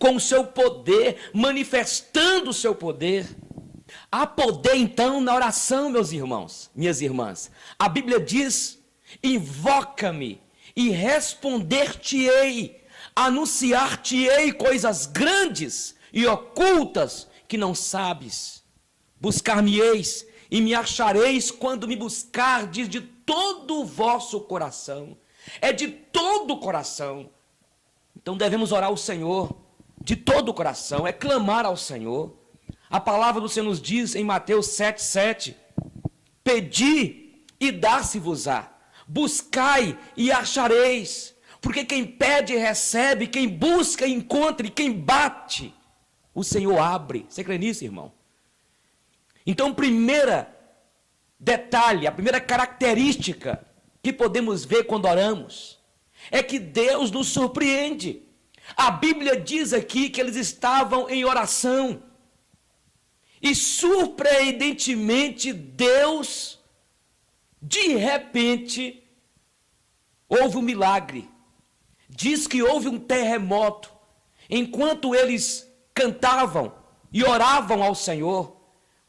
com o seu poder, manifestando o seu poder. Há poder então na oração, meus irmãos, minhas irmãs. A Bíblia diz: invoca-me e responder-te-ei, anunciar-te-ei coisas grandes e ocultas que não sabes. Buscar-me-eis e me achareis quando me buscardes de todo o vosso coração. É de todo o coração. Então devemos orar ao Senhor de todo o coração, é clamar ao Senhor. A palavra do Senhor nos diz em Mateus 7,7: pedi e dá-se-vos-á, buscai e achareis, porque quem pede recebe, quem busca encontra, e quem bate, o Senhor abre. Você crê nisso, irmão? Então, primeira detalhe, a primeira característica que podemos ver quando oramos, é que Deus nos surpreende. A Bíblia diz aqui que eles estavam em oração, e surpreendentemente Deus, de repente, houve um milagre. Diz que houve um terremoto, enquanto eles cantavam e oravam ao Senhor.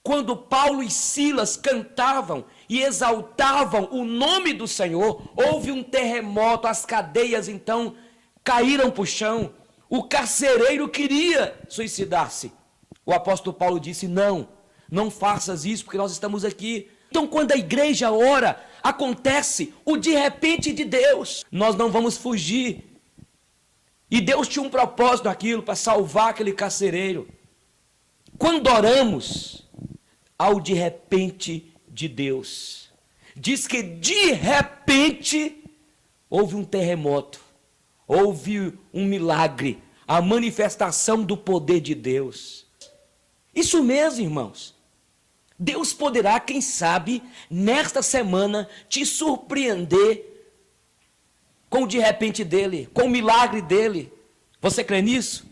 Quando Paulo e Silas cantavam e exaltavam o nome do Senhor, houve um terremoto, as cadeias então caíram para o chão. O carcereiro queria suicidar-se. O apóstolo Paulo disse: não faças isso, porque nós estamos aqui. Então, quando a igreja ora, acontece o de repente de Deus. Nós não vamos fugir. E Deus tinha um propósito naquilo, para salvar aquele carcereiro. Quando oramos, ao de repente de Deus. Diz que de repente houve um terremoto, houve um milagre, a manifestação do poder de Deus. Isso mesmo, irmãos. Deus poderá, quem sabe, nesta semana, te surpreender com o de repente dele, com o milagre dele. Você crê nisso?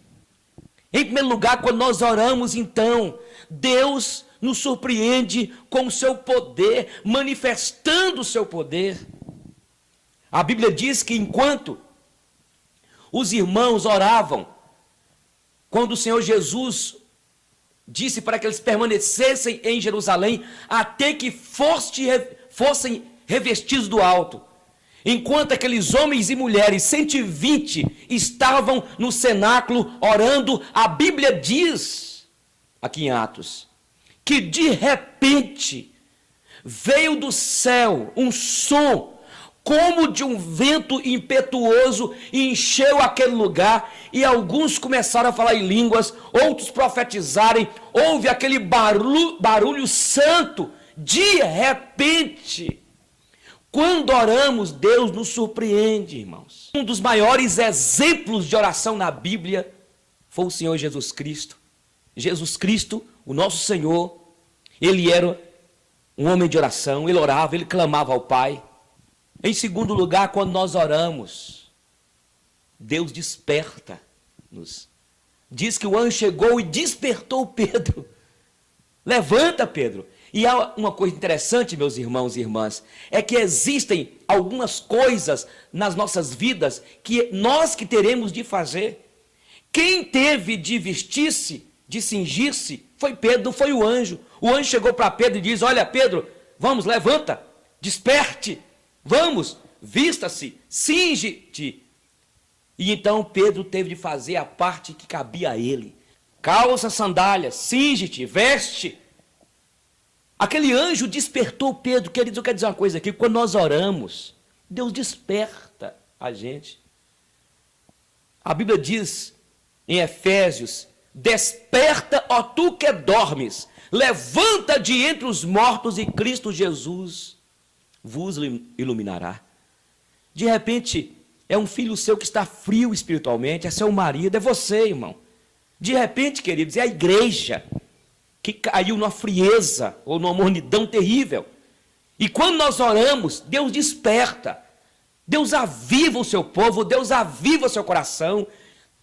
Em primeiro lugar, quando nós oramos, então, Deus nos surpreende com o seu poder, manifestando o seu poder. A Bíblia diz que enquanto os irmãos oravam, quando o Senhor Jesus disse para que eles permanecessem em Jerusalém, até que fossem revestidos do alto. Enquanto aqueles homens e mulheres, 120, estavam no cenáculo orando, a Bíblia diz, aqui em Atos, que de repente veio do céu um som, como de um vento impetuoso, e encheu aquele lugar, e alguns começaram a falar em línguas, outros profetizarem, houve aquele barulho santo, de repente. Quando oramos, Deus nos surpreende, irmãos. Um dos maiores exemplos de oração na Bíblia foi o Senhor Jesus Cristo. Jesus Cristo, o nosso Senhor, ele era um homem de oração, ele orava, ele clamava ao Pai. Em segundo lugar, quando nós oramos, Deus desperta-nos. Diz que o anjo chegou e despertou Pedro. Levanta, Pedro. E há uma coisa interessante, meus irmãos e irmãs, é que existem algumas coisas nas nossas vidas que nós que teremos de fazer. Quem teve de vestir-se, de cingir-se, foi Pedro, não foi o anjo. O anjo chegou para Pedro e diz: olha, Pedro, vamos, levanta, desperte. Vamos, vista-se, cinge-te. E então Pedro teve de fazer a parte que cabia a ele. Calça, sandálias, cinge-te, veste. Aquele anjo despertou Pedro. Queridos, eu quero dizer uma coisa aqui. Quando nós oramos, Deus desperta a gente. A Bíblia diz em Efésios: desperta, ó tu que dormes, levanta de entre os mortos e Cristo Jesus vos iluminará. De repente, é um filho seu que está frio espiritualmente, é seu marido, é você, irmão. De repente, queridos, é a igreja que caiu numa frieza ou numa mornidão terrível. E quando nós oramos, Deus desperta, Deus aviva o seu povo, Deus aviva o seu coração.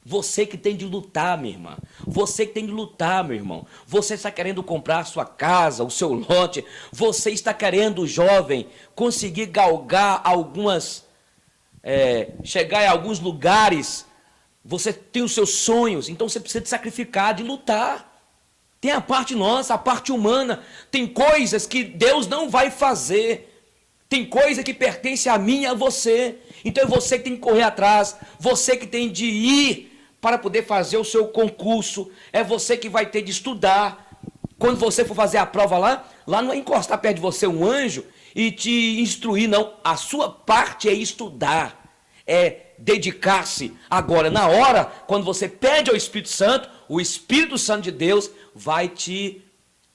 Você que tem de lutar, minha irmã. Você que tem de lutar, meu irmão. Você está querendo comprar a sua casa, o seu lote. Você está querendo, jovem, conseguir galgar chegar em alguns lugares Você tem os seus sonhos, então você precisa de sacrificar, de lutar. Tem a parte nossa, a parte humana. Tem coisas que Deus não vai fazer. Tem coisa que pertence a mim e a você. Então é você que tem que correr atrás. Você que tem de ir para poder fazer o seu concurso. É você que vai ter de estudar. Quando você for fazer a prova lá não é encostar perto de você um anjo e te instruir, não. A sua parte é estudar. É dedicar-se. Agora, na hora, quando você pede ao Espírito Santo, o Espírito Santo de Deus vai te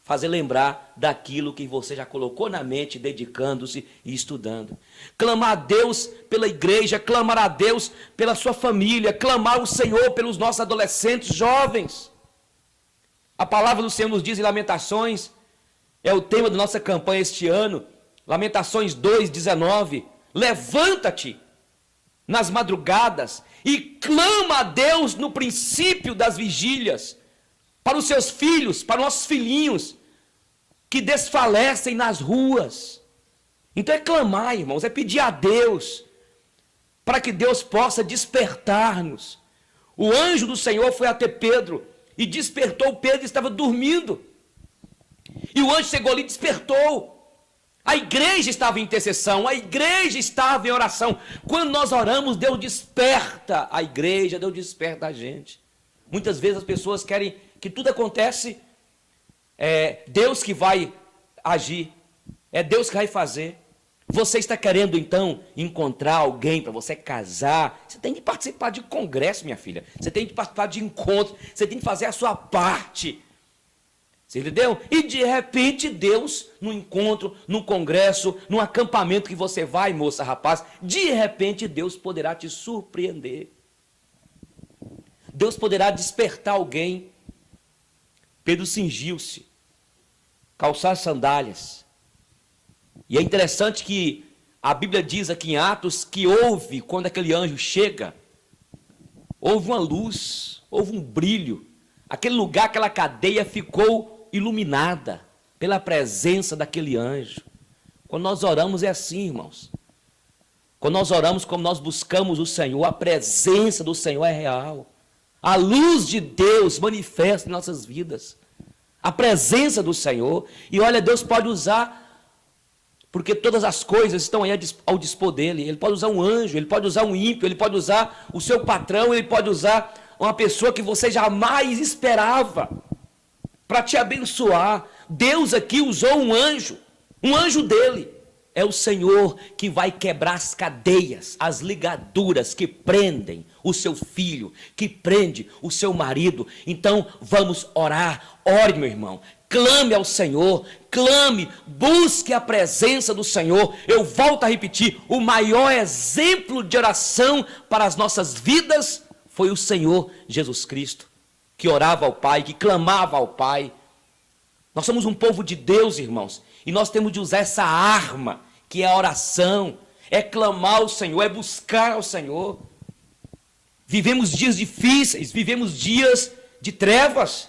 fazer lembrar daquilo que você já colocou na mente, dedicando-se e estudando. Clamar a Deus pela igreja, clamar a Deus pela sua família, clamar ao Senhor pelos nossos adolescentes, jovens. A palavra do Senhor nos diz em Lamentações, é o tema da nossa campanha este ano, Lamentações 2:19, levanta-te nas madrugadas e clama a Deus no princípio das vigílias, para os seus filhos, para nossos filhinhos, que desfalecem nas ruas. Então é clamar, irmãos, é pedir a Deus, para que Deus possa despertar-nos. O anjo do Senhor foi até Pedro, e despertou Pedro, estava dormindo. E o anjo chegou ali e despertou. A igreja estava em intercessão, a igreja estava em oração. Quando nós oramos, Deus desperta a igreja, Deus desperta a gente. Muitas vezes as pessoas querem que tudo acontece, é Deus que vai agir, é Deus que vai fazer. Você está querendo então encontrar alguém para você casar, você tem que participar de congresso, minha filha. Você tem que participar de encontros, você tem que fazer a sua parte. Você entendeu? E de repente Deus, no encontro, no congresso, no acampamento que você vai, moça, rapaz, de repente Deus poderá te surpreender. Deus poderá despertar alguém. Pedro cingiu-se, calçar sandálias. E é interessante que a Bíblia diz aqui em Atos que houve, quando aquele anjo chega, houve uma luz, houve um brilho. Aquele lugar, aquela cadeia ficou iluminada pela presença daquele anjo. Quando nós oramos é assim, irmãos. Quando nós oramos, como nós buscamos o Senhor, a presença do Senhor é real. A luz de Deus manifesta em nossas vidas. A presença do Senhor. E olha, Deus pode usar, porque todas as coisas estão aí ao dispor dele. Ele pode usar um anjo, ele pode usar um ímpio, ele pode usar o seu patrão, ele pode usar uma pessoa que você jamais esperava para te abençoar. Deus aqui usou um anjo dele. É o Senhor que vai quebrar as cadeias, as ligaduras que prendem o seu filho, que prende o seu marido. Então vamos orar. Ore, meu irmão, clame ao Senhor, clame, busque a presença do Senhor. Eu volto a repetir, o maior exemplo de oração para as nossas vidas foi o Senhor Jesus Cristo, que orava ao Pai, que clamava ao Pai. Nós somos um povo de Deus, irmãos, e nós temos de usar essa arma, que é a oração, é clamar ao Senhor, é buscar ao Senhor. Vivemos dias difíceis, vivemos dias de trevas,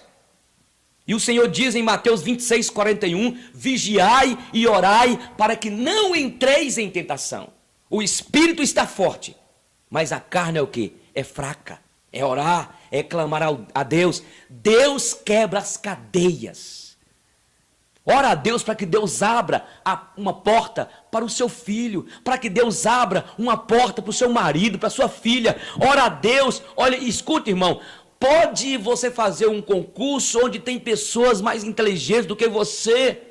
e o Senhor diz em Mateus 26:41, vigiai e orai para que não entreis em tentação. O espírito está forte, mas a carne é o quê? É fraca. É orar, é clamar a Deus. Deus quebra as cadeias. Ora a Deus para que Deus abra uma porta para o seu filho, para que Deus abra uma porta para o seu marido, para a sua filha. Ora a Deus, olha, escuta, irmão, pode você fazer um concurso onde tem pessoas mais inteligentes do que você,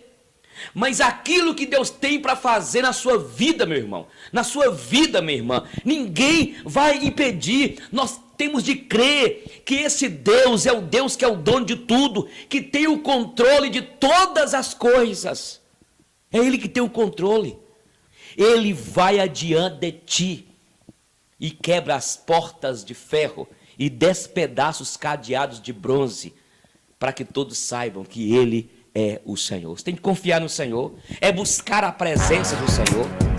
mas aquilo que Deus tem para fazer na sua vida, meu irmão, na sua vida, minha irmã, ninguém vai impedir. Nós temos de crer que esse Deus é o Deus que é o dono de tudo, que tem o controle de todas as coisas. É Ele que tem o controle. Ele vai adiante de ti e quebra as portas de ferro e despedaça os cadeados de bronze, para que todos saibam que Ele é o Senhor. Você tem que confiar no Senhor, é buscar a presença do Senhor.